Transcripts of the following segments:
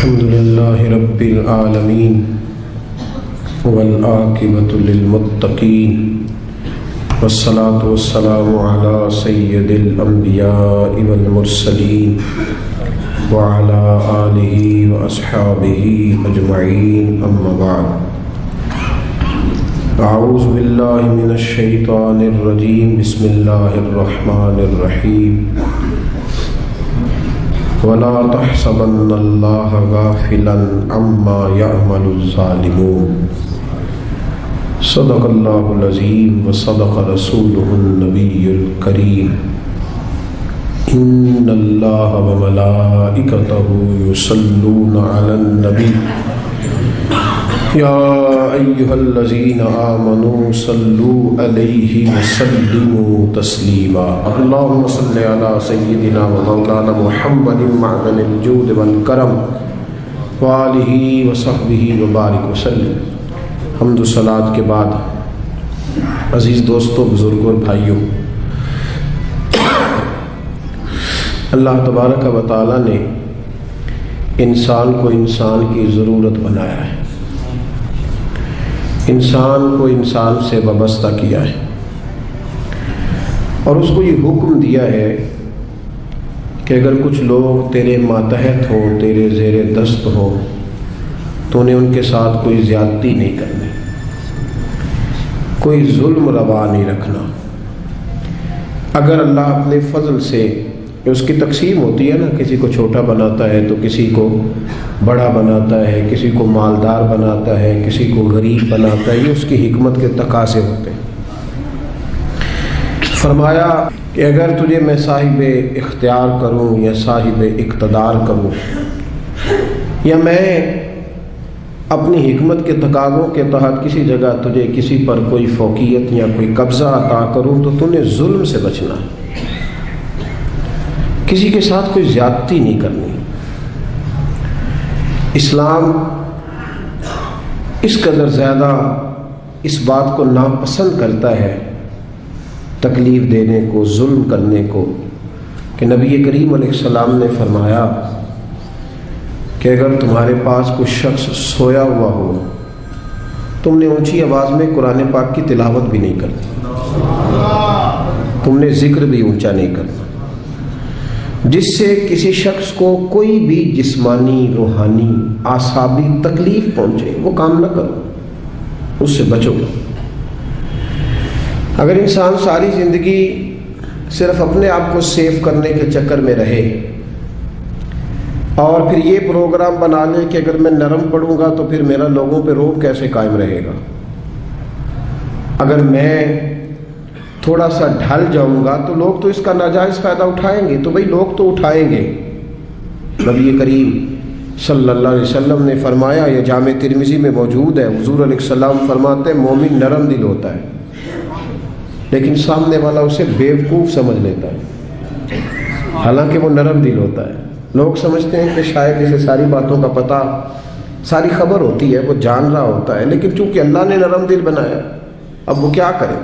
الحمد لله رب العالمين والعاقبة للمتقين والصلاة والسلام على سيد الأنبياء والمرسلين وعلى آله وأصحابه أجمعين أما بعد أعوذ بالله من الشيطان الرجيم بسم الله الرحمن الرحيم ولا تحسبن الله غافلا عما يعمل الظالمون صدق الله العظيم وصدق رسوله النبي الكريم إن الله وملائكته يصلون على النبي يا أيها الذين آمنوا صلوا عليه وسلموا تسليما اللهم صل على سيدنا ومولانا محمد معدن الجود والكرم وآلہ وصحبہ وبارک وسلم۔ حمد و صلات کے بعد عزیز دوستوں، بزرگوں اور بھائیوں، اللہ تبارک و تعالی نے انسان کو انسان کی ضرورت بنایا ہے، انسان کو انسان سے وابستہ کیا ہے اور اس کو یہ حکم دیا ہے کہ اگر کچھ لوگ تیرے ماتحت ہوں، تیرے زیر دست ہوں، تو انہیں ان کے ساتھ کوئی زیادتی نہیں کرنی، کوئی ظلم روا نہیں رکھنا۔ اگر اللہ اپنے فضل سے، اس کی تقسیم ہوتی ہے نا، کسی کو چھوٹا بناتا ہے تو کسی کو بڑا بناتا ہے، کسی کو مالدار بناتا ہے، کسی کو غریب بناتا ہے، یہ اس کی حکمت کے تقاضے ہوتے ہیں۔ فرمایا کہ اگر تجھے میں صاحب اختیار کروں یا صاحب اقتدار کروں، یا میں اپنی حکمت کے تقاضوں کے تحت کسی جگہ تجھے کسی پر کوئی فوقیت یا کوئی قبضہ عطا کروں، تو تُو نے ظلم سے بچنا ہے، کسی کے ساتھ کوئی زیادتی نہیں کرنی۔ اسلام اس قدر زیادہ اس بات کو ناپسند کرتا ہے، تکلیف دینے کو، ظلم کرنے کو، کہ نبی کریم علیہ السلام نے فرمایا کہ اگر تمہارے پاس کوئی شخص سویا ہوا ہو، تم نے اونچی آواز میں قرآن پاک کی تلاوت بھی نہیں کرنی، تم نے ذکر بھی اونچا نہیں کرنا، جس سے کسی شخص کو کوئی بھی جسمانی، روحانی، اعصابی تکلیف پہنچے، وہ کام نہ کرو، اس سے بچو۔ اگر انسان ساری زندگی صرف اپنے آپ کو سیف کرنے کے چکر میں رہے اور پھر یہ پروگرام بنا لے کہ اگر میں نرم پڑوں گا تو پھر میرا لوگوں پہ رعب کیسے قائم رہے گا، اگر میں تھوڑا سا ڈھل جاؤں گا تو لوگ تو اس کا ناجائز فائدہ اٹھائیں گے، تو بھئی لوگ تو اٹھائیں گے۔ نبی کریم صلی اللہ علیہ وسلم نے فرمایا، یہ جامع ترمذی میں موجود ہے، حضور علیہ السلام فرماتے ہیں مومن نرم دل ہوتا ہے، لیکن سامنے والا اسے بیوقوف سمجھ لیتا ہے، حالانکہ وہ نرم دل ہوتا ہے۔ لوگ سمجھتے ہیں کہ شاید اسے ساری باتوں کا پتہ، ساری خبر ہوتی ہے، وہ جان رہا ہوتا ہے، لیکن چونکہ اللہ نے نرم دل بنایا، اب وہ کیا کرے؟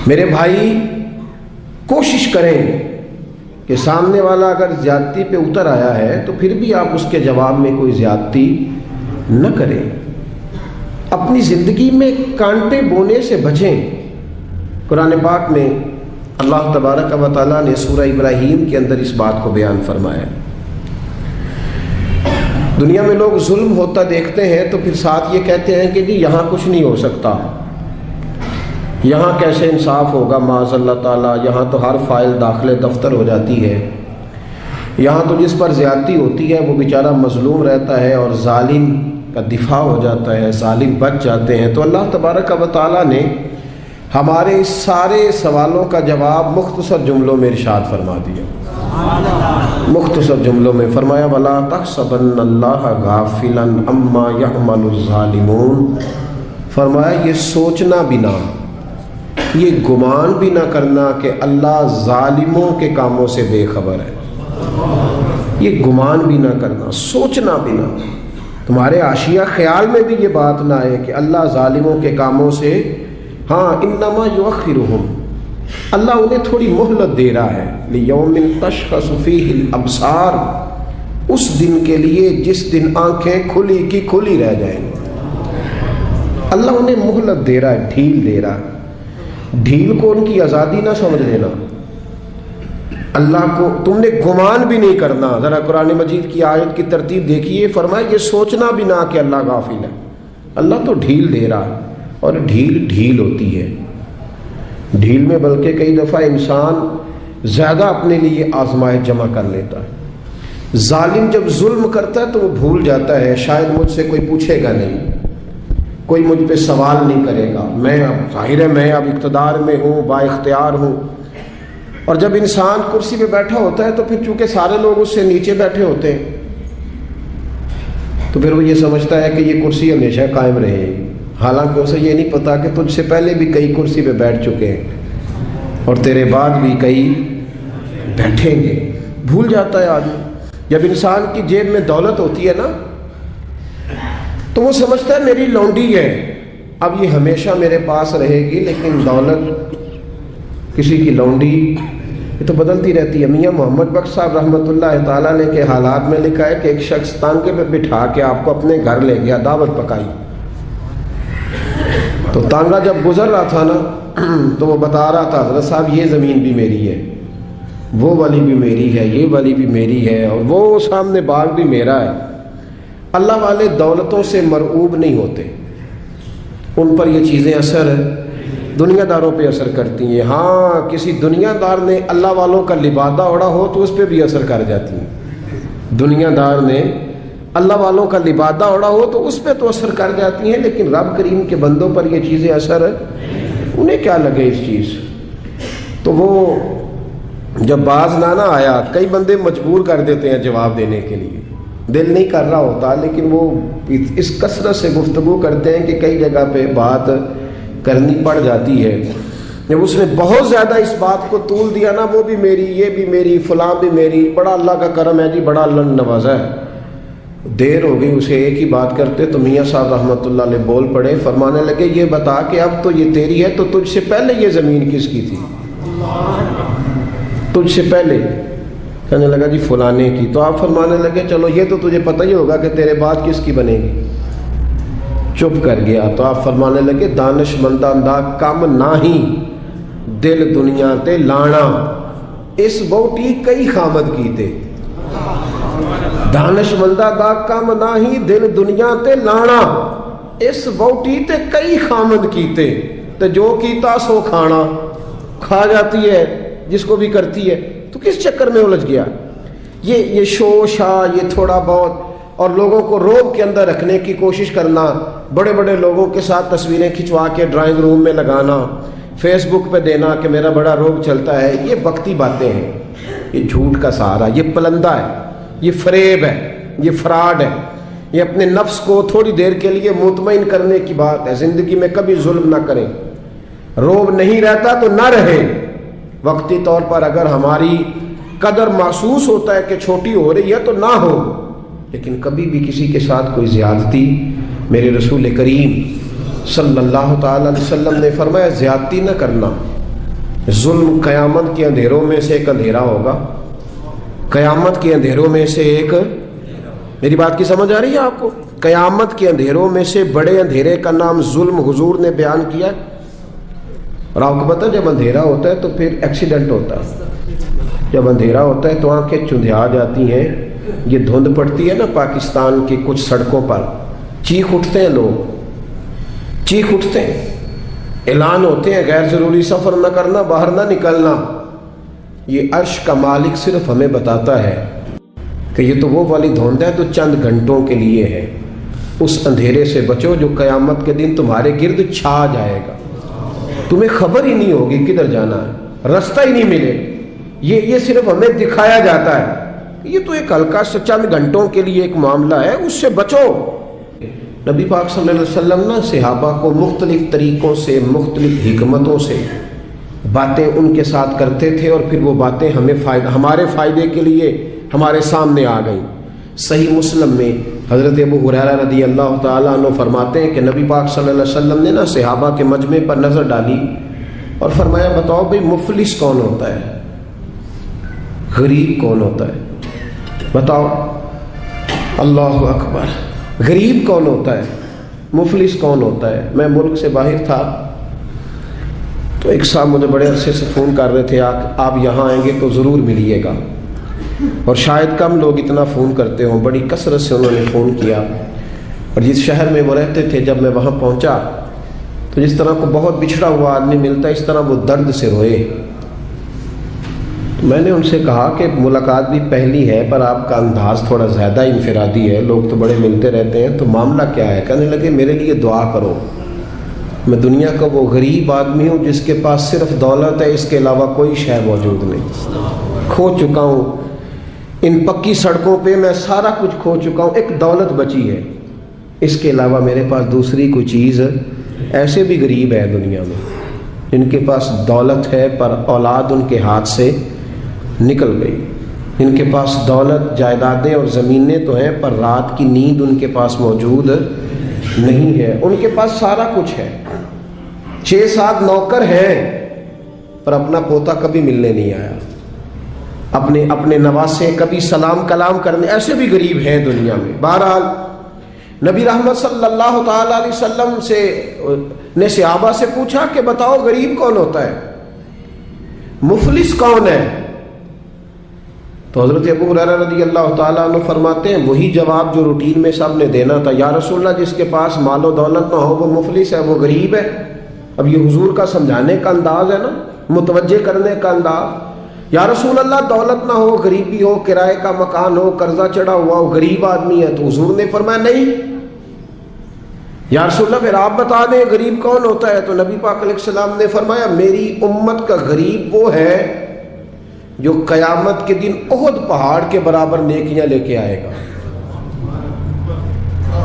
میرے بھائی، کوشش کریں کہ سامنے والا اگر زیادتی پہ اتر آیا ہے تو پھر بھی آپ اس کے جواب میں کوئی زیادتی نہ کریں، اپنی زندگی میں کانٹے بونے سے بچیں۔ قرآن پاک میں اللہ تبارک و تعالیٰ نے سورہ ابراہیم کے اندر اس بات کو بیان فرمایا۔ دنیا میں لوگ ظلم ہوتا دیکھتے ہیں تو پھر ساتھ یہ کہتے ہیں کہ جی یہاں کچھ نہیں ہو سکتا، یہاں کیسے انصاف ہوگا، معاذ اللہ تعالیٰ، یہاں تو ہر فائل داخل دفتر ہو جاتی ہے، یہاں تو جس پر زیادتی ہوتی ہے وہ بیچارہ مظلوم رہتا ہے اور ظالم کا دفاع ہو جاتا ہے، ظالم بچ جاتے ہیں۔ تو اللہ تبارک و تعالیٰ نے ہمارے اس سارے سوالوں کا جواب مختصر جملوں میں ارشاد فرما دیا، مختصر جملوں میں فرمایا، وَلَا تَحْسَبَنَّ اللَّهَ غَافِلًا عَمَّا يَعْمَلُ الظَّالِمُونَ۔ فرمایا یہ سوچنا بھی نہ، یہ گمان بھی نہ کرنا کہ اللہ ظالموں کے کاموں سے بے خبر ہے، یہ گمان بھی نہ کرنا، سوچنا بھی نہ، تمہارے عاشیہ خیال میں بھی یہ بات نہ آئے کہ اللہ ظالموں کے کاموں سے، ہاں انما یؤخرہم، اللہ انہیں تھوڑی مہلت دے رہا ہے، لیوم تشخص فیہ الابصار، اس دن کے لیے جس دن آنکھیں کھلی کی کھلی رہ جائیں گی۔ اللہ انہیں مہلت دے رہا ہے، ڈھیل دے رہا ہے۔ ڈھیل کو ان کی آزادی نہ سمجھ لینا، اللہ کو تم نے گمان بھی نہیں کرنا۔ ذرا قرآن مجید کی آیت کی ترتیب دیکھیے، فرمایا یہ سوچنا بھی نہ کہ اللہ غافل ہے، اللہ تو ڈھیل دے رہا ہے، اور ڈھیل ڈھیل ہوتی ہے۔ ڈھیل میں بلکہ کئی دفعہ انسان زیادہ اپنے لیے آزمائش جمع کر لیتا ہے۔ ظالم جب ظلم کرتا ہے تو وہ بھول جاتا ہے شاید مجھ سے کوئی پوچھے گا نہیں، کوئی مجھ پہ سوال نہیں کرے گا، میں اب ظاہر ہے میں اب اقتدار میں ہوں، با اختیار ہوں۔ اور جب انسان کرسی پہ بیٹھا ہوتا ہے تو پھر چونکہ سارے لوگ اس سے نیچے بیٹھے ہوتے ہیں تو پھر وہ یہ سمجھتا ہے کہ یہ کرسی ہمیشہ قائم رہے گی، حالانکہ اسے یہ نہیں پتا کہ تجھ سے پہلے بھی کئی کرسی پہ بیٹھ چکے ہیں اور تیرے بعد بھی کئی بیٹھیں گے۔ بھول جاتا ہے آدمی۔ جب انسان کی جیب میں دولت ہوتی ہے نا تو وہ سمجھتا ہے میری لونڈی ہے، اب یہ ہمیشہ میرے پاس رہے گی، لیکن دولت کسی کی لونڈی یہ تو بدلتی رہتی ہے۔ میاں محمد بخش صاحب رحمۃ اللہ تعالیٰ نے کے حالات میں لکھا ہے کہ ایک شخص تانگے پہ بٹھا کے آپ کو اپنے گھر لے گیا، دعوت پکائی، تو تانگا جب گزر رہا تھا نا تو وہ بتا رہا تھا حضرت صاحب یہ زمین بھی میری ہے، وہ والی بھی میری ہے، یہ والی بھی میری ہے، اور وہ سامنے باغ بھی میرا ہے۔ اللہ والے دولتوں سے مرعوب نہیں ہوتے، ان پر یہ چیزیں اثر دنیا داروں پہ اثر کرتی ہیں۔ ہاں کسی دنیا دار نے اللہ والوں کا لبادہ اوڑا ہو تو اس پہ بھی اثر کر جاتی ہیں۔ دنیا دار نے اللہ والوں کا لبادہ اوڑا ہو تو اس پہ تو اثر کر جاتی ہیں، لیکن رب کریم کے بندوں پر یہ چیزیں اثر انہیں کیا لگے اس چیز۔ تو وہ جب باز نہ آیا، کئی بندے مجبور کر دیتے ہیں جواب دینے کے لیے، دل نہیں کر رہا ہوتا، لیکن وہ اس کثرت سے گفتگو کرتے ہیں کہ کئی جگہ پہ بات کرنی پڑ جاتی ہے۔ جب اس نے بہت زیادہ اس بات کو طول دیا نا، وہ بھی میری، یہ بھی میری، فلاں بھی میری، بڑا اللہ کا کرم ہے جی، بڑا اللہ نے نوازا ہے، دیر ہو گئی اسے ایک ہی بات کرتے تو میاں صاحب رحمۃ اللہ علیہ بول پڑے، فرمانے لگے یہ بتا کہ اب تو یہ تیری ہے تو تجھ سے پہلے یہ زمین کس کی تھی؟ تجھ سے پہلے؟ کہنے لگا جی فلانے کی۔ تو آپ فرمانے لگے چلو یہ تو تجھے پتہ ہی ہوگا کہ تیرے بعد کس کی بنے گی۔ چپ کر گیا۔ تو آپ فرمانے لگے دانش مندہ دا کم نہ ہی دل دنیا تے لانا، اس بوٹی کئی خامد کیتے۔ دانش مندہ دا کم نہ ہی دل دنیا تے لانا، اس بوٹی تے کئی خامد کیتے۔ تو جو کیتا سو کھانا، کھا جاتی ہے جس کو بھی کرتی ہے، تو کس چکر میں الجھ گیا؟ یہ شوشا، یہ تھوڑا بہت، اور لوگوں کو روب کے اندر رکھنے کی کوشش کرنا، بڑے بڑے لوگوں کے ساتھ تصویریں کھنچوا کے ڈرائنگ روم میں لگانا، فیس بک پہ دینا کہ میرا بڑا روب چلتا ہے، یہ وقتی باتیں ہیں، یہ جھوٹ کا سہارا، یہ پلندہ ہے، یہ فریب ہے، یہ فراڈ ہے، یہ اپنے نفس کو تھوڑی دیر کے لیے مطمئن کرنے کی بات ہے۔ زندگی میں کبھی ظلم نہ کریں، روب نہیں رہتا تو نہ رہے۔ وقتی طور پر اگر ہماری قدر محسوس ہوتا ہے کہ چھوٹی ہو رہی ہے تو نہ ہو، لیکن کبھی بھی کسی کے ساتھ کوئی زیادتی، میرے رسول کریم صلی اللہ تعالی علیہ وسلم نے فرمایا زیادتی نہ کرنا۔ ظلم قیامت کے اندھیروں میں سے ایک اندھیرا ہوگا، قیامت کے اندھیروں میں سے ایک، میری بات کی سمجھ آ رہی ہے آپ کو؟ قیامت کے اندھیروں میں سے بڑے اندھیرے کا نام ظلم حضور نے بیان کیا۔ اور آپ کو پتہ جب اندھیرا ہوتا ہے تو پھر ایکسیڈنٹ ہوتا ہے، جب اندھیرا ہوتا ہے تو آنکھیں چندھیا جاتی ہیں، یہ دھند پڑتی ہے نا پاکستان کی کچھ سڑکوں پر، چیخ اٹھتے ہیں لوگ، چیخ اٹھتے ہیں، اعلان ہوتے ہیں غیر ضروری سفر نہ کرنا، باہر نہ نکلنا۔ یہ عرش کا مالک صرف ہمیں بتاتا ہے کہ یہ تو وہ والی دھند ہے تو چند گھنٹوں کے لیے ہے، اس اندھیرے سے بچو جو قیامت کے دن تمہارے گرد چھا جائے گا، تمہیں خبر ہی نہیں ہوگی کدھر جانا ہے، رستہ ہی نہیں ملے۔ یہ صرف ہمیں دکھایا جاتا ہے، یہ تو ایک ہلکا سا چند گھنٹوں کے لیے ایک معاملہ ہے، اس سے بچو۔ نبی پاک صلی اللہ علیہ وسلم نے صحابہ کو مختلف طریقوں سے، مختلف حکمتوں سے باتیں ان کے ساتھ کرتے تھے، اور پھر وہ باتیں ہمارے فائدے کے لیے ہمارے سامنے آ گئیں۔ صحیح مسلم میں حضرت ابو ہریرہ رضی اللہ تعالیٰ عنہ فرماتے ہیں کہ نبی پاک صلی اللہ علیہ وسلم نے صحابہ کے مجمع پر نظر ڈالی اور فرمایا بتاؤ بھئی مفلس کون ہوتا ہے، غریب کون ہوتا ہے، بتاؤ۔ اللہ اکبر. غریب کون ہوتا ہے, مفلس کون ہوتا ہے؟ میں ملک سے باہر تھا تو ایک صاحب مجھے بڑے عرصے سے فون کر رہے تھے آپ یہاں آئیں گے تو ضرور ملیے گا, اور شاید کم لوگ اتنا فون کرتے ہوں. بڑی کثرت سے انہوں نے فون کیا, اور جس شہر میں وہ رہتے تھے جب میں وہاں پہنچا تو جس طرح کو بہت بچھڑا ہوا آدمی ملتا ہے اس طرح وہ درد سے روئے. میں نے ان سے کہا کہ ملاقات بھی پہلی ہے پر آپ کا انداز تھوڑا زیادہ انفرادی ہے, لوگ تو بڑے ملتے رہتے ہیں, تو معاملہ کیا ہے؟ کہنے لگے میرے لیے دعا کرو, میں دنیا کا وہ غریب آدمی ہوں جس کے پاس صرف دولت ہے, اس کے علاوہ کوئی شے موجود نہیں. کھو چکا ہوں ان پکی سڑکوں پہ, میں سارا کچھ کھو چکا ہوں, ایک دولت بچی ہے, اس کے علاوہ میرے پاس دوسری کوئی چیز. ایسے بھی غریب ہے دنیا میں جن کے پاس دولت ہے پر اولاد ان کے ہاتھ سے نکل گئی, ان کے پاس دولت جائیدادیں اور زمینیں تو ہیں پر رات کی نیند ان کے پاس موجود نہیں ہے. ان کے پاس سارا کچھ ہے, 6-7 نوکر ہیں پر اپنا پوتا کبھی ملنے نہیں آیا, اپنے نواسے کبھی سلام کلام کرنے. ایسے بھی غریب ہیں دنیا میں. بہرحال نبی رحمت صلی اللہ تعالی علیہ وسلم نے صحابہ سے پوچھا کہ بتاؤ غریب کون ہوتا ہے, مفلس کون ہے؟ تو حضرت ابو ہریرہ رضی اللہ تعالیٰ عنہ فرماتے ہیں وہی جواب جو روٹین میں سب نے دینا تھا, یا رسول اللہ جس کے پاس مال و دولت نہ ہو وہ مفلس ہے, وہ غریب ہے. اب یہ حضور کا سمجھانے کا انداز ہے نا, متوجہ کرنے کا انداز. یا رسول اللہ دولت نہ ہو, غریبی ہو, کرائے کا مکان ہو, قرضہ چڑھا ہوا ہو, غریب آدمی ہے. تو حضور نے فرمایا نہیں, یا رسول اللہ پھر آپ بتا دیں غریب کون ہوتا ہے. تو نبی پاک علیہ السلام نے فرمایا میری امت کا غریب وہ ہے جو قیامت کے دن احد پہاڑ کے برابر نیکیاں لے کے آئے گا.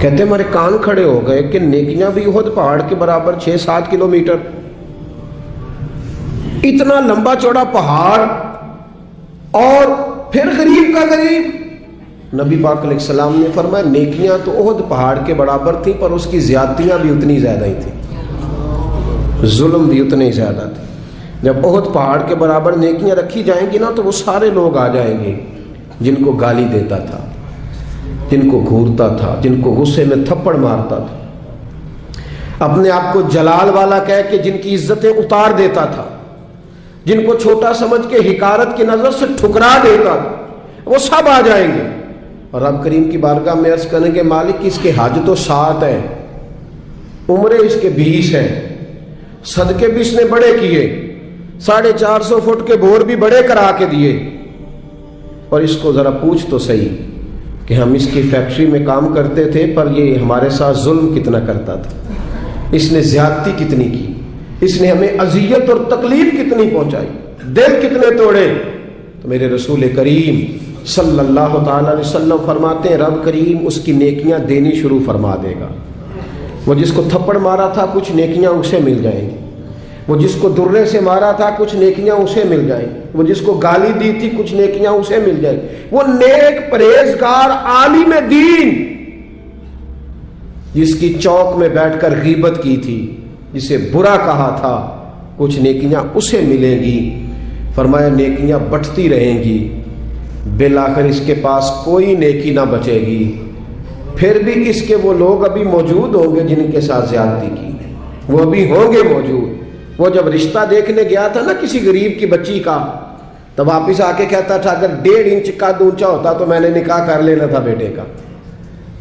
کہتے ہمارے کان کھڑے ہو گئے کہ نیکیاں بھی احد پہاڑ کے برابر 6-7 کلومیٹر, اتنا لمبا چوڑا پہاڑ, اور پھر غریب کا غریب. نبی پاک علیہ السلام نے فرمایا نیکیاں تو احد پہاڑ کے برابر تھیں پر اس کی زیادتیاں بھی اتنی زیادہ ہی تھیں, ظلم بھی اتنے ہی زیادہ تھے. جب احد پہاڑ کے برابر نیکیاں رکھی جائیں گی نا تو وہ سارے لوگ آ جائیں گے جن کو گالی دیتا تھا, جن کو گھورتا تھا, جن کو غصے میں تھپڑ مارتا تھا, اپنے آپ کو جلال والا کہہ کے جن کی عزتیں اتار دیتا تھا, جن کو چھوٹا سمجھ کے حقارت کی نظر سے ٹھکرا دیتا تھا, وہ سب آ جائیں گے. اور رب کریم کی بارگاہ میں عرض کریں گے مالک اس کے حج تو 7 ہیں, عمرے اس کے 20 ہیں, صدقے بھی اس نے بڑے کیے, 450 فٹ کے بور بھی بڑے کرا کے دیے, اور اس کو ذرا پوچھ تو صحیح کہ ہم اس کی فیکٹری میں کام کرتے تھے پر یہ ہمارے ساتھ ظلم کتنا کرتا تھا, اس نے زیادتی کتنی کی, اس نے ہمیں اذیت اور تکلیف کتنی پہنچائی, دل کتنے توڑے. تو میرے رسول کریم صلی اللہ تعالی علیہ وسلم فرماتے ہیں رب کریم اس کی نیکیاں دینی شروع فرما دے گا. وہ جس کو تھپڑ مارا تھا کچھ نیکیاں اسے مل جائیں گی, وہ جس کو درے سے مارا تھا کچھ نیکیاں اسے مل جائیں, وہ جس کو گالی دی تھی کچھ نیکیاں اسے مل جائیں. وہ نیک پرہیزگار عالم دین جس کی چوک میں بیٹھ کر غیبت کی تھی, جسے برا کہا تھا, کچھ نیکیاں اسے ملیں گی. فرمایا نیکیاں بٹتی رہیں گی, بالآخر اس کے پاس کوئی نیکی نہ بچے گی. پھر بھی اس کے وہ لوگ ابھی موجود ہوں گے جن کے ساتھ زیادتی کی, وہ ابھی ہوں گے موجود. وہ جب رشتہ دیکھنے گیا تھا نا کسی غریب کی بچی کا, تو واپس آ کے کہتا تھا اگر 1.5 انچ قد اونچا ہوتا تو میں نے نکاح کر لینا تھا بیٹے کا.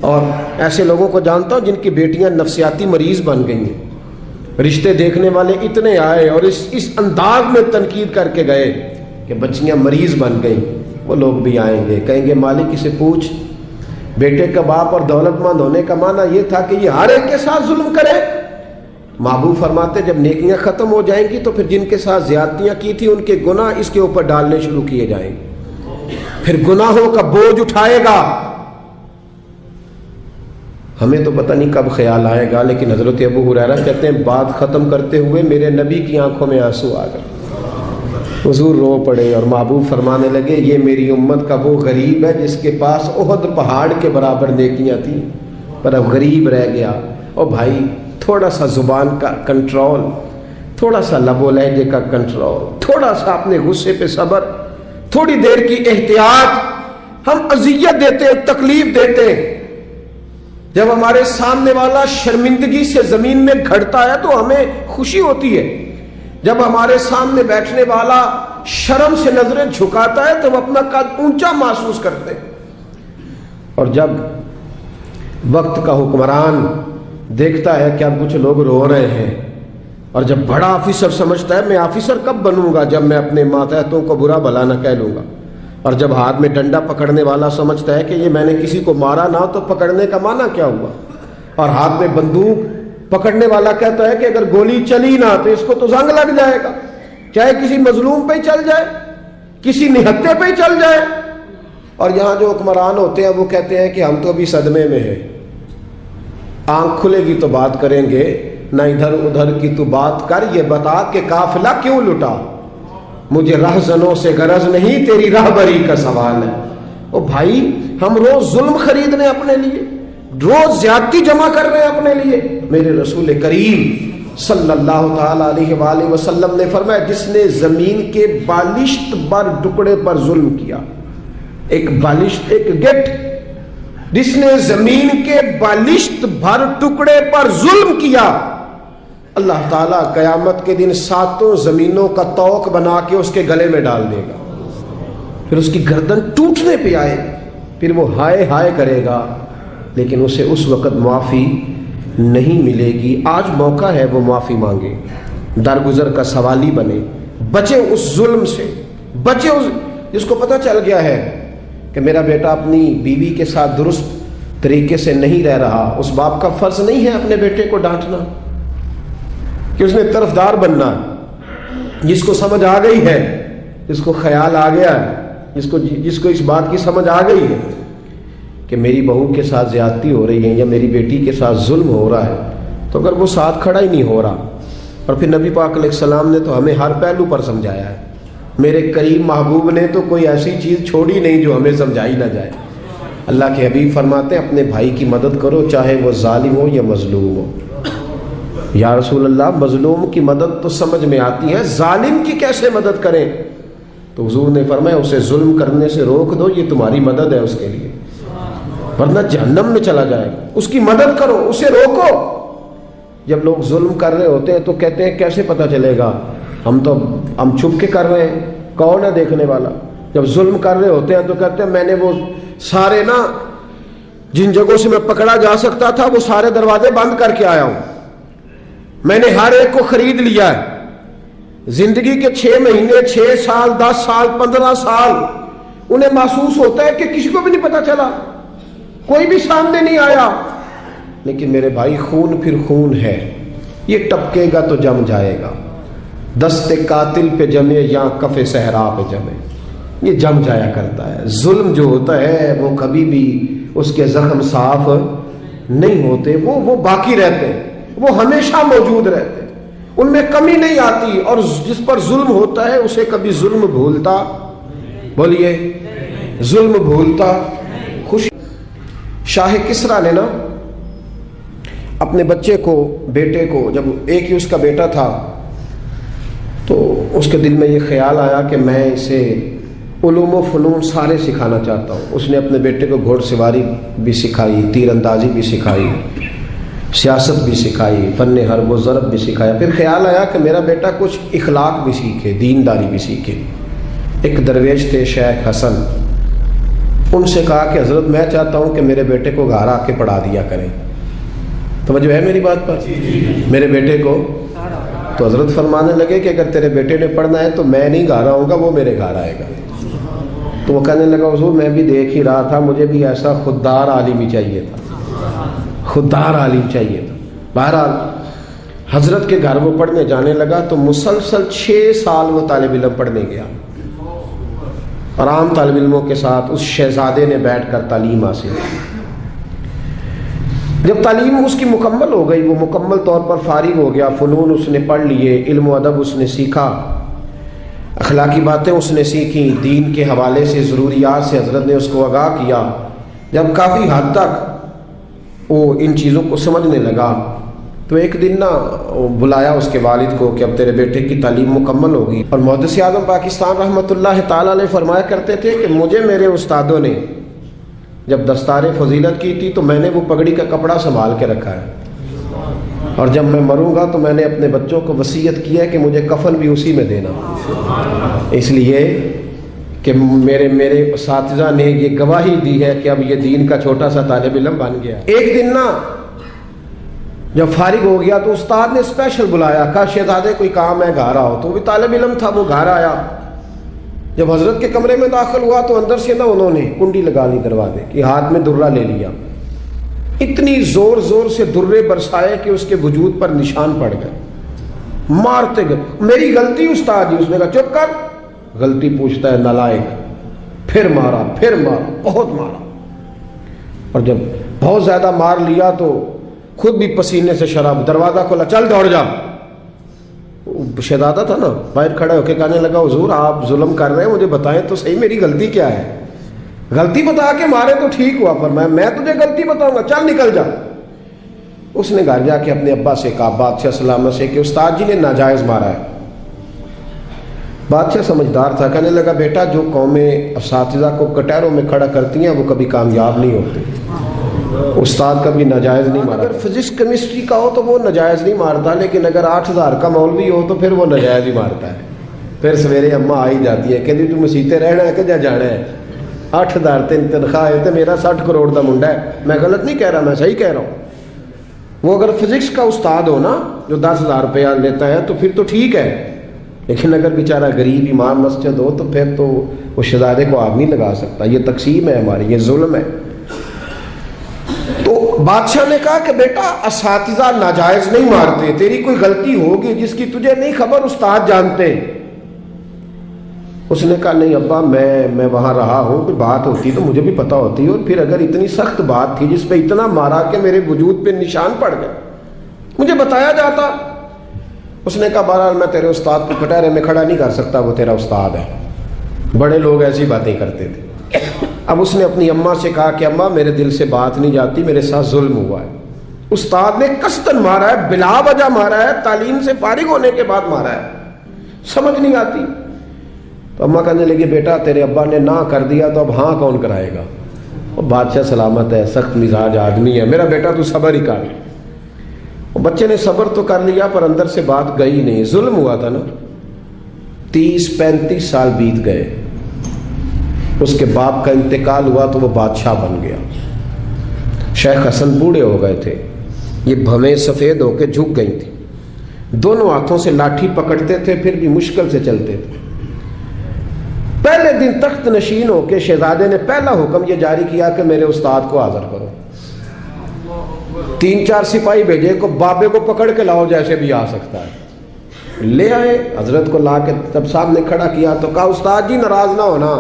اور ایسے لوگوں کو جانتا ہوں جن کی بیٹیاں نفسیاتی مریض بن گئی ہیں. رشتے دیکھنے والے اتنے آئے اور اس انداز میں تنقید کر کے گئے کہ بچیاں مریض بن گئیں. وہ لوگ بھی آئیں گے, کہیں گے مالک اسے پوچھ, بیٹے کا باپ اور دولت مند ہونے کا معنی یہ تھا کہ یہ ہر ایک کے ساتھ ظلم کرے. محبوب فرماتے جب نیکیاں ختم ہو جائیں گی تو پھر جن کے ساتھ زیادتیاں کی تھی ان کے گناہ اس کے اوپر ڈالنے شروع کیے جائیں گے, پھر گناہوں کا بوجھ اٹھائے گا. ہمیں تو پتہ نہیں کب خیال آئے گا, لیکن حضرت ابو ہریرہ کہتے ہیں بات ختم کرتے ہوئے میرے نبی کی آنکھوں میں آنسو آ گئے. حضور رو پڑے اور محبوب فرمانے لگے یہ میری امت کا وہ غریب ہے جس کے پاس احد پہاڑ کے برابر نیکیاں تھیں پر اب غریب رہ گیا. اور بھائی تھوڑا سا زبان کا کنٹرول, تھوڑا سا لب و لہجے کا کنٹرول, تھوڑا سا اپنے غصے پہ صبر, تھوڑی دیر کی احتیاط. ہم اذیت دیتے ہیں، تکلیف دیتے ہیں۔ جب ہمارے سامنے والا شرمندگی سے زمین میں گھڑتا ہے تو ہمیں خوشی ہوتی ہے، جب ہمارے سامنے بیٹھنے والا شرم سے نظریں جھکاتا ہے تو ہم اپنا قد اونچا محسوس کرتے ہیں۔ اور جب وقت کا حکمران دیکھتا ہے کہ اب کچھ لوگ رو رہے ہیں، اور جب بڑا آفیسر سمجھتا ہے میں آفیسر کب بنوں گا جب میں اپنے ماتحتوں کو برا بھلا نہ کہہ لوں گا، اور جب ہاتھ میں ڈنڈا پکڑنے والا سمجھتا ہے کہ یہ میں نے کسی کو مارا نہ تو پکڑنے کا معنی کیا ہوا، اور ہاتھ میں بندوق پکڑنے والا کہتا ہے کہ اگر گولی چلی نہ تو اس کو تو زنگ لگ جائے گا، چاہے کسی مظلوم پہ ہی چل جائے، کسی نہتے پہ ہی چل جائے۔ اور یہاں جو حکمران ہوتے ہیں وہ کہتے ہیں کہ ہم تو ابھی صدمے میں ہیں، آنکھ کھلے گی تو بات کریں گے، نہ ادھر ادھر کی تو بات کر، یہ بتا کہ قافلہ کیوں لٹا، مجھے رہزنوں سے غرض نہیں، تیری راہبری کا سوال ہے۔ او بھائی، ہم روز ظلم خرید رہے ہیں اپنے لیے، روز زیادتی جمع کر رہے ہیں اپنے لیے۔ میرے رسول کریم صلی اللہ تعالی علیہ وآلہ وسلم نے فرمایا جس نے زمین کے بالشت بر ٹکڑے پر ظلم کیا، ایک بالشت، ایک گٹ، جس نے زمین کے بالشت بھر ٹکڑے پر ظلم کیا، اللہ تعالیٰ قیامت کے دن 7 زمینوں کا توق بنا کے اس کے گلے میں ڈال دے گا، پھر اس کی گردن ٹوٹنے پہ آئے، پھر وہ ہائے ہائے کرے گا، لیکن اسے اس وقت معافی نہیں ملے گی۔ آج موقع ہے وہ معافی مانگے، درگزر کا سوالی بنے، بچے اس ظلم سے، بچے اس جس کو پتہ چل گیا ہے کہ میرا بیٹا اپنی بیوی کے ساتھ درست طریقے سے نہیں رہ رہا، اس باپ کا فرض نہیں ہے اپنے بیٹے کو ڈانٹنا کہ اس نے طرفدار بننا۔ جس کو سمجھ آ گئی ہے، جس کو خیال آ گیا ہے، جس کو اس بات کی سمجھ آ گئی ہے کہ میری بہو کے ساتھ زیادتی ہو رہی ہے یا میری بیٹی کے ساتھ ظلم ہو رہا ہے، تو اگر وہ ساتھ کھڑا ہی نہیں ہو رہا، اور پھر نبی پاک علیہ السلام نے تو ہمیں ہر پہلو پر سمجھایا ہے، میرے کریم محبوب نے تو کوئی ایسی چیز چھوڑی نہیں جو ہمیں سمجھائی نہ جائے۔ اللہ کے حبیب فرماتے ہیں اپنے بھائی کی مدد کرو چاہے وہ ظالم ہو یا مظلوم ہو۔ یا رسول اللہ، مظلوم کی مدد تو سمجھ میں آتی ہے، ظالم کی کیسے مدد کریں؟ تو حضور نے فرمایا اسے ظلم کرنے سے روک دو، یہ تمہاری مدد ہے اس کے لیے، ورنہ جہنم میں چلا جائے گا۔ اس کی مدد کرو، اسے روکو۔ جب لوگ ظلم کر رہے ہوتے ہیں تو کہتے ہیں کیسے پتہ چلے گا، ہم چھپ کے کر رہے ہیں، کون ہے دیکھنے والا؟ جب ظلم کر رہے ہوتے ہیں تو کہتے ہیں میں نے وہ سارے جن جگہوں سے میں پکڑا جا سکتا تھا وہ سارے دروازے بند کر کے آیا ہوں، میں نے ہر ایک کو خرید لیا ہے۔ زندگی کے 6 مہینے، 6 سال، 10 سال، 15 سال انہیں محسوس ہوتا ہے کہ کسی کو بھی نہیں پتا چلا، کوئی بھی سامنے نہیں آیا، لیکن میرے بھائی خون پھر خون ہے، یہ ٹپکے گا تو جم جائے گا، دست قاتل پہ جمے یا کف صحرا پہ جمے، یہ جم جایا کرتا ہے۔ ظلم جو ہوتا ہے وہ کبھی بھی اس کے زخم صاف نہیں ہوتے، وہ باقی رہتے ہیں، وہ ہمیشہ موجود رہتے ہیں، ان میں کمی نہیں آتی، اور جس پر ظلم ہوتا ہے اسے کبھی ظلم بھولتا، بولیے ظلم بھولتا خوشی۔ شاہ کسریٰ نے اپنے بچے کو، بیٹے کو، جب ایک ہی اس کا بیٹا تھا تو اس کے دل میں یہ خیال آیا کہ میں اسے علوم و فنون سارے سکھانا چاہتا ہوں۔ اس نے اپنے بیٹے کو گھوڑ سواری بھی سکھائی، تیر اندازی بھی سکھائی، سیاست بھی سکھائی، فن حرب و ضرب بھی سکھایا۔ پھر خیال آیا کہ میرا بیٹا کچھ اخلاق بھی سیکھے، دینداری بھی سیکھے۔ ایک درویش تھے شیخ حسن، ان سے کہا کہ حضرت میں چاہتا ہوں کہ میرے بیٹے کو گھر آ کے پڑھا دیا کریں۔ توجہ ہے میری بات پر؟ میرے بیٹے کو، تو حضرت فرمانے لگے کہ اگر تیرے بیٹے نے پڑھنا ہے تو میں نہیں گھر آؤں گا، وہ میرے گھر آئے گا۔ تو وہ کہنے لگا حضور میں بھی دیکھ ہی رہا تھا، مجھے بھی ایسا خوددار عالم ہی چاہیے تھا، خوددار عالم چاہیے تھا۔ بہرحال حضرت کے گھر وہ پڑھنے جانے لگا تو مسلسل 6 سال وہ طالب علم پڑھنے گیا، اور عام طالب علموں کے ساتھ اس شہزادے نے بیٹھ کر تعلیم حاصل کی۔ جب تعلیم اس کی مکمل ہو گئی، وہ مکمل طور پر فارغ ہو گیا، فنون اس نے پڑھ لیے، علم و ادب اس نے سیکھا، اخلاقی باتیں اس نے سیکھی، دین کے حوالے سے ضروریات سے حضرت نے اس کو آگاہ کیا۔ جب کافی حد تک وہ ان چیزوں کو سمجھنے لگا تو ایک دن بلایا اس کے والد کو کہ اب تیرے بیٹے کی تعلیم مکمل ہوگی۔ اور محدث اعظم پاکستان رحمۃ اللہ تعالی علیہ فرمایا کرتے تھے کہ مجھے میرے استادوں نے جب دستار فضیلت کی تھی تو میں نے وہ پگڑی کا کپڑا سنبھال کے رکھا ہے، اور جب میں مروں گا تو میں نے اپنے بچوں کو وصیت کی ہے کہ مجھے کفن بھی اسی میں دینا، اس لیے کہ میرے اساتذہ نے یہ گواہی دی ہے کہ اب یہ دین کا چھوٹا سا طالب علم بن گیا۔ ایک دن نا جب فارغ ہو گیا تو استاد نے اسپیشل بلایا، کہا شہزادے کوئی کام ہے گھر آؤ، تو وہ بھی طالب علم تھا، وہ گھر آیا۔ جب حضرت کے کمرے میں داخل ہوا تو اندر سے نا انہوں نے کنڈی لگا لی دروازے کی، ہاتھ میں درہ لے لیا، اتنی زور زور سے درے برسائے کہ اس کے وجود پر نشان پڑ گئے، مارتے گئے۔ میری غلطی استاد جی، اس نے کہا چپ کر، غلطی پوچھتا ہے نالائق۔ پھر مارا، پھر مارا، بہت مارا، اور جب بہت زیادہ مار لیا تو خود بھی پسینے سے شراب، دروازہ کھولا، چل دوڑ جا۔ شہزادہ تھا نا، باہر کھڑا ہو کے کہنے لگا حضور آپ ظلم کر رہے ہیں، مجھے بتائیں تو صحیح میری غلطی کیا ہے؟ غلطی بتا کے مارے تو ٹھیک ہوا، فرمایا میں تجھے غلطی بتاؤں گا، چل نکل جا۔ اس نے گھر جا کے اپنے ابا سے کہا، بادشاہ سلامت سے، کہ استاد جی نے ناجائز مارا ہے۔ بادشاہ سمجھدار تھا، کہنے لگا بیٹا جو قومیں اساتذہ کو کٹہروں میں کھڑا کرتی ہیں وہ کبھی کامیاب نہیں ہوتی، استاد کبھی ناجائز نہیں مارا۔ اگر فزکس کیمسٹری کا ہو تو وہ ناجائز نہیں مارتا، لیکن اگر 8,000 کا مولوی ہو تو پھر وہ ناجائز ہی مارتا ہے۔ پھر سویرے اماں آئی جاتی ہے، کہتی تو مسیتے رہنا ہے کہ جا جانا ہے، 8,000 تنخواہ ہے تو میرا 60 کروڑ کا منڈا ہے۔ میں غلط نہیں کہہ رہا، میں صحیح کہہ رہا ہوں۔ وہ اگر فزکس کا استاد ہو نا جو 10,000 روپیہ لیتا ہے تو پھر تو ٹھیک ہے، لیکن اگر بیچارہ غریب امام مسجد ہو تو پھر تو وہ شہزادے کو آگ نہیں لگا سکتا۔ یہ تقسیم ہے ہماری، یہ ظلم ہے۔ تو بادشاہ نے کہا کہ بیٹا اساتذہ ناجائز نہیں مارتے، تیری کوئی غلطی ہوگی جس کی تجھے نہیں خبر، استاد جانتے۔ اس نے کہا نہیں ابا، میں وہاں رہا ہوں، کوئی بات ہوتی تو مجھے بھی پتا ہوتی، اور پھر اگر اتنی سخت بات تھی جس پہ اتنا مارا کہ میرے وجود پہ نشان پڑ گئے، مجھے بتایا جاتا۔ اس نے کہا بہرحال میں تیرے استاد کو کٹہرے میں کھڑا نہیں کر سکتا، وہ تیرا استاد ہے، بڑے لوگ ایسی باتیں کرتے تھے۔ اب اس نے اپنی اماں سے کہا کہ اماں میرے دل سے بات نہیں جاتی، میرے ساتھ ظلم ہوا ہے، استاد نے قصداً مارا ہے، بلا وجہ مارا ہے، تعلیم سے فارغ ہونے کے بعد مارا ہے، سمجھ نہیں آتی۔ تو اماں کہنے لگی بیٹا تیرے ابا نے نہ کر دیا تو اب ہاں کون کرائے گا؟ اور بادشاہ سلامت ہے، سخت مزاج آدمی ہے، میرا بیٹا تو صبر ہی کر۔ بچے نے صبر تو کر لیا پر اندر سے بات گئی نہیں، ظلم ہوا تھا نا۔ 30-35 سال بیت گئے، اس کے باپ کا انتقال ہوا تو وہ بادشاہ بن گیا۔ شیخ حسن بوڑھے ہو گئے تھے، یہ بھویں سفید ہو کے جھک گئی تھی، دونوں ہاتھوں سے لاٹھی پکڑتے تھے پھر بھی مشکل سے چلتے تھے۔ پہلے دن تخت نشین ہو کے شہزادے نے پہلا حکم یہ جاری کیا کہ میرے استاد کو حاضر کرو۔ 3-4 سپاہی بھیجے کو بابے کو پکڑ کے لاؤ جیسے بھی آ سکتا ہے۔ لے آئے، حضرت کو لا کے جب صاحب نے کھڑا کیا تو کہا استاد جی ناراض نہ ہونا،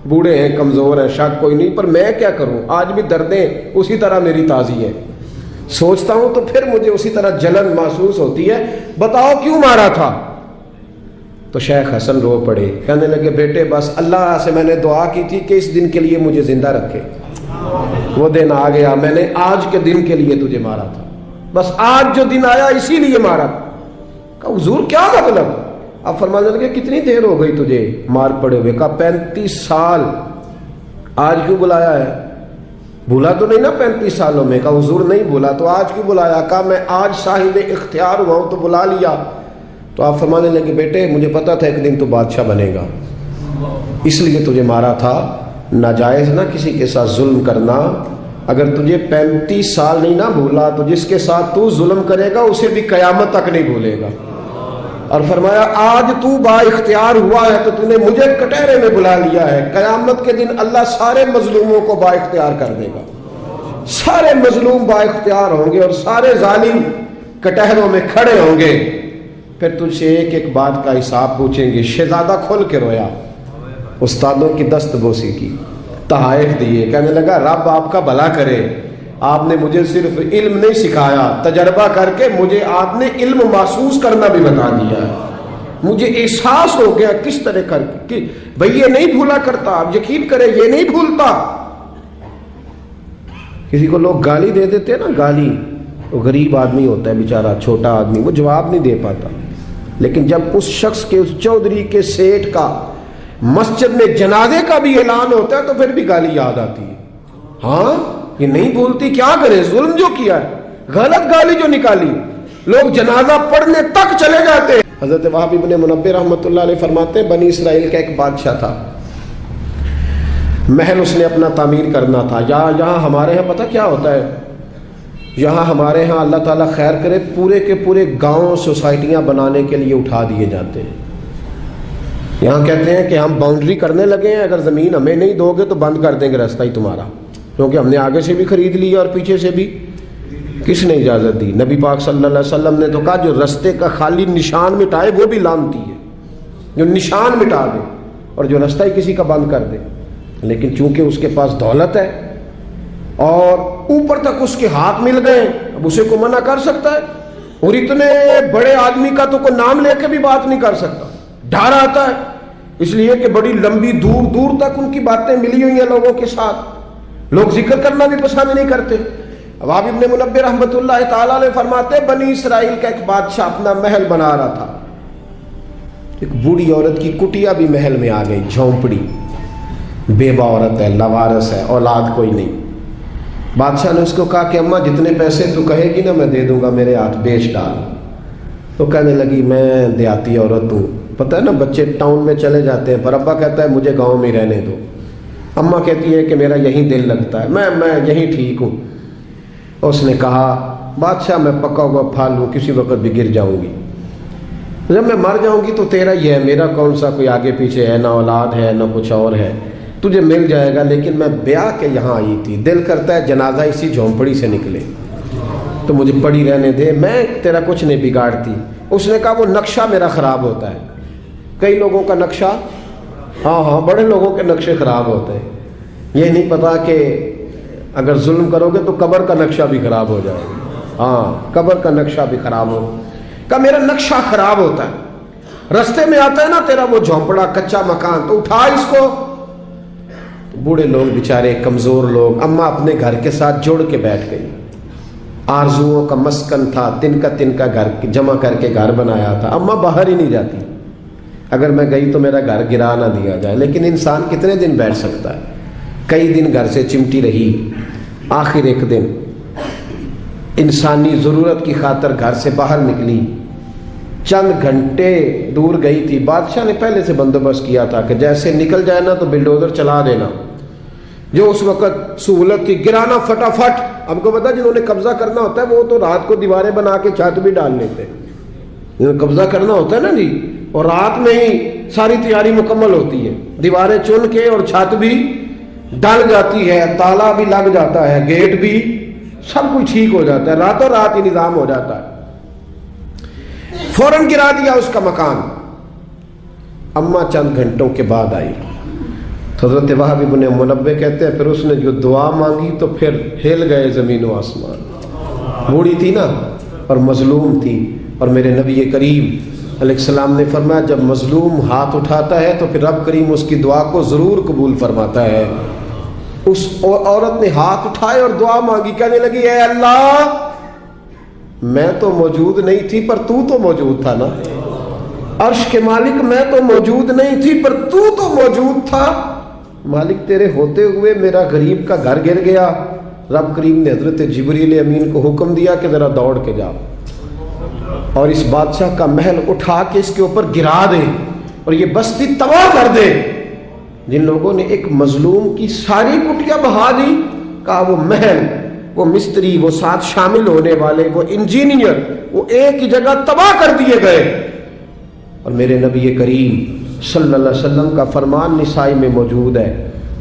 بوڑھے ہیں کمزور ہیں شک کوئی نہیں، پر میں کیا کروں، آج بھی دردیں اسی طرح میری تازی ہیں، سوچتا ہوں تو پھر مجھے اسی طرح جلن محسوس ہوتی ہے، بتاؤ کیوں مارا تھا؟ تو شیخ حسن رو پڑے، کہنے لگے بیٹے بس اللہ سے میں نے دعا کی تھی کہ اس دن کے لیے مجھے زندہ رکھے، وہ دن آ گیا، میں نے آج کے دن کے لیے تجھے مارا تھا، بس آج جو دن آیا اسی لیے مارا۔ کہا حضور کیا مطلب؟ اب فرمانے لگے کتنی دیر ہو گئی تجھے مار پڑے ہوئے؟ کہا 35 سال۔ آج کیوں بلایا ہے؟ بھولا تو نہیں نا 35 سالوں میں؟ کہا حضور نہیں بھولا، تو آج کیوں بلایا؟ کہا میں آج صاحب اختیار ہوا ہوں تو بلا لیا۔ تو آپ فرمانے لگے بیٹے مجھے پتا تھا ایک دن تو بادشاہ بنے گا، اس لیے تجھے مارا تھا، ناجائز نہ کسی کے ساتھ ظلم کرنا۔ اگر تجھے 35 سال نہیں نہ بھولا تو جس کے ساتھ تو ظلم کرے گا اسے بھی قیامت تک نہیں بھولے گا۔ اور فرمایا آج تو با اختیار ہوا ہے تو تو نے مجھے کٹہرے میں بلا لیا ہے، قیامت کے دن اللہ سارے مظلوموں کو با اختیار کر دے گا، سارے مظلوم با اختیار ہوں گے اور سارے ظالم کٹہروں میں کھڑے ہوں گے، پھر تجھ سے ایک ایک بات کا حساب پوچھیں گے۔ شہزادہ کھل کے رویا، استادوں کی دست بوسی کی، تحائف دیے، کہنے لگا رب آپ کا بھلا کرے، آپ نے مجھے صرف علم نہیں سکھایا، تجربہ کر کے مجھے آپ نے علم محسوس کرنا بھی بتا دیا ہے، مجھے احساس ہو گیا کس طرح کر کہ بھئی یہ نہیں بھولا کرتا، آپ یقین کریں یہ نہیں بھولتا۔ کسی کو لوگ گالی دے دیتے ہیں نا، گالی، وہ غریب آدمی ہوتا ہے بیچارہ، چھوٹا آدمی، وہ جواب نہیں دے پاتا، لیکن جب اس شخص کے، اس چودھری کے، سیٹ کا مسجد میں جنازے کا بھی اعلان ہوتا ہے تو پھر بھی گالی یاد آتی ہے، ہاں یہ نہیں بولتی, کیا کرے, ظلم جو کیا ہے, غلط گالی جو نکالی, لوگ جنازہ پڑھنے تک چلے جاتے. حضرت وہب ابن منبہ رحمۃ اللہ علیہ فرماتے ہیں بنی اسرائیل کا ایک بادشاہ تھا, محل اس نے اپنا تعمیر کرنا تھا. یہاں ہمارے ہاں پتہ کیا ہوتا ہے, یہاں ہمارے ہاں اللہ تعالیٰ خیر کرے پورے کے پورے گاؤں سوسائٹیاں بنانے کے لیے اٹھا دیے جاتے ہیں. یہاں کہتے ہیں کہ ہم باؤنڈری کرنے لگے ہیں, اگر زمین ہمیں نہیں دو گے تو بند کر دیں گے راستہ ہی تمہارا, کیونکہ ہم نے آگے سے بھی خرید لی اور پیچھے سے بھی. کس نے اجازت دی؟ نبی پاک صلی اللہ علیہ وسلم نے تو کہا جو رستے کا خالی نشان مٹائے وہ بھی لعنتی ہے, جو نشان مٹا دے اور جو رستہ ہی کسی کا بند کر دے. لیکن چونکہ اس کے پاس دولت ہے اور اوپر تک اس کے ہاتھ مل گئے, اب اسے کو منع کر سکتا ہے؟ اور اتنے بڑے آدمی کا تو کوئی نام لے کے بھی بات نہیں کر سکتا, ڈر آتا ہے, اس لیے کہ بڑی لمبی دور دور تک ان کی باتیں ملی ہوئی ہیں لوگوں کے ساتھ, لوگ ذکر کرنا بھی پسند نہیں کرتے. وہب ابن منبہ رحمۃ اللہ تعالیٰ علیہ فرماتے بنی اسرائیل کا ایک بادشاہ اپنا محل بنا رہا تھا, ایک بوڑھی عورت کی کٹیا بھی محل میں آ گئی, جھونپڑی, بیوہ عورت ہے, لاوارث ہے, اولاد کوئی نہیں. بادشاہ نے اس کو کہا کہ اماں جتنے پیسے تو کہے گی نا میں دے دوں گا, میرے ہاتھ بیچ ڈال. تو کہنے لگی میں دیہاتی عورت ہوں, پتہ ہے نا بچے ٹاؤن میں چلے جاتے ہیں پر ابا کہتا ہے مجھے گاؤں میں رہنے دو. اماں کہتی ہے کہ میرا یہیں دل لگتا ہے, میں یہیں ٹھیک ہوں. اس نے کہا بادشاہ میں پکا ہوا پھل ہوں, کسی وقت بھی گر جاؤں گی, جب میں مر جاؤں گی تو تیرا ہی ہے, میرا کون سا کوئی آگے پیچھے ہے, نہ اولاد ہے نہ کچھ اور ہے, تجھے مل جائے گا. لیکن میں بیاہ کے یہاں آئی تھی, دل کرتا ہے جنازہ اسی جھونپڑی سے نکلے, تو مجھے پڑی رہنے دے, میں تیرا کچھ نہیں بگاڑتی. اس نے کہا وہ نقشہ میرا خراب ہوتا ہے. کئی لوگوں کا نقشہ, ہاں بڑے لوگوں کے نقشے خراب ہوتے ہیں, یہ نہیں پتا کہ اگر ظلم کرو گے تو قبر کا نقشہ بھی خراب ہو جائے گا. ہاں قبر کا نقشہ بھی خراب ہو. کہا میرا نقشہ خراب ہوتا ہے, رستے میں آتا ہے نا تیرا وہ جھونپڑا کچا مکان, تو اٹھا اس کو. بوڑھے لوگ بیچارے, کمزور لوگ, اماں اپنے گھر کے ساتھ جوڑ کے بیٹھ گئی. آرزوؤں کا مسکن تھا, تن کا گھر جمع کر کے گھر بنایا تھا. اماں باہر ہی نہیں جاتی, اگر میں گئی تو میرا گھر گرا نہ دیا جائے. لیکن انسان کتنے دن بیٹھ سکتا ہے, کئی دن گھر سے چمٹی رہی. آخر ایک دن انسانی ضرورت کی خاطر گھر سے باہر نکلی, چند گھنٹے دور گئی تھی. بادشاہ نے پہلے سے بندوبست کیا تھا کہ جیسے نکل جائے نا تو بلڈوزر چلا دینا, جو اس وقت سہولت تھی, گرانا فٹافٹ. ہم کو پتا جنہوں نے قبضہ کرنا ہوتا ہے وہ تو رات کو دیواریں بنا کے چھت بھی ڈال لیتے ہیں. جنہوں نے قبضہ کرنا ہوتا ہے نا جی, اور رات میں ہی ساری تیاری مکمل ہوتی ہے, دیواریں چن کے اور چھت بھی ڈل جاتی ہے, تالا بھی لگ جاتا ہے, گیٹ بھی, سب کچھ ٹھیک ہو جاتا ہے, راتوں رات ہی نظام ہو جاتا ہے. فوراً گرا دیا اس کا مکان. اماں چند گھنٹوں کے بعد آئی. حضرت وہب ابن منبہ کہتے ہیں پھر اس نے جو دعا مانگی تو پھر ہل گئے زمین و آسمان. بوڑھی تھی نا اور مظلوم تھی, اور میرے نبی کریم علیہ السلام نے فرمایا جب مظلوم ہاتھ اٹھاتا ہے تو پھر رب کریم اس کی دعا کو ضرور قبول فرماتا ہے. اس عورت نے ہاتھ اٹھائے اور دعا مانگی, کہنے لگی اے اللہ میں تو موجود نہیں تھی پر تو موجود تھا نا, عرش کے مالک میں تو موجود نہیں تھی پر تو موجود تھا. مالک تیرے ہوتے ہوئے میرا غریب کا گھر گر گیا. رب کریم نے حضرت جبریل امین کو حکم دیا کہ ذرا دوڑ کے جاؤ اور اس بادشاہ کا محل اٹھا کے اس کے اوپر گرا دے اور یہ بستی تباہ کر دے. جن لوگوں نے ایک مظلوم کی ساری کٹیاں بہا دی, کہا وہ محل, وہ مستری, وہ ساتھ شامل ہونے والے, وہ انجینئر, وہ ایک ہی جگہ تباہ کر دیے گئے. اور میرے نبی کریم صلی اللہ علیہ وسلم کا فرمان نسائی میں موجود ہے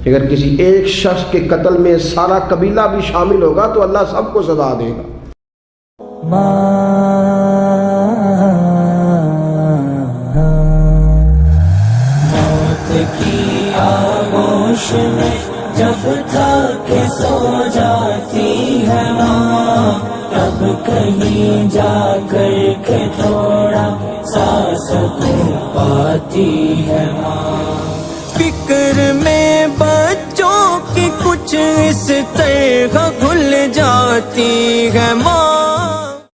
کہ اگر کسی ایک شخص کے قتل میں سارا قبیلہ بھی شامل ہوگا تو اللہ سب کو سزا دے گا. موت کی آغوش میں جب تک سو جاتی ہے ماں, تب کہیں جا کر کے تھوڑا سا سکون پاتی ہے ماں. فکر میں بچوں کی کچھ اس طرح گھل جاتی ہے ماں.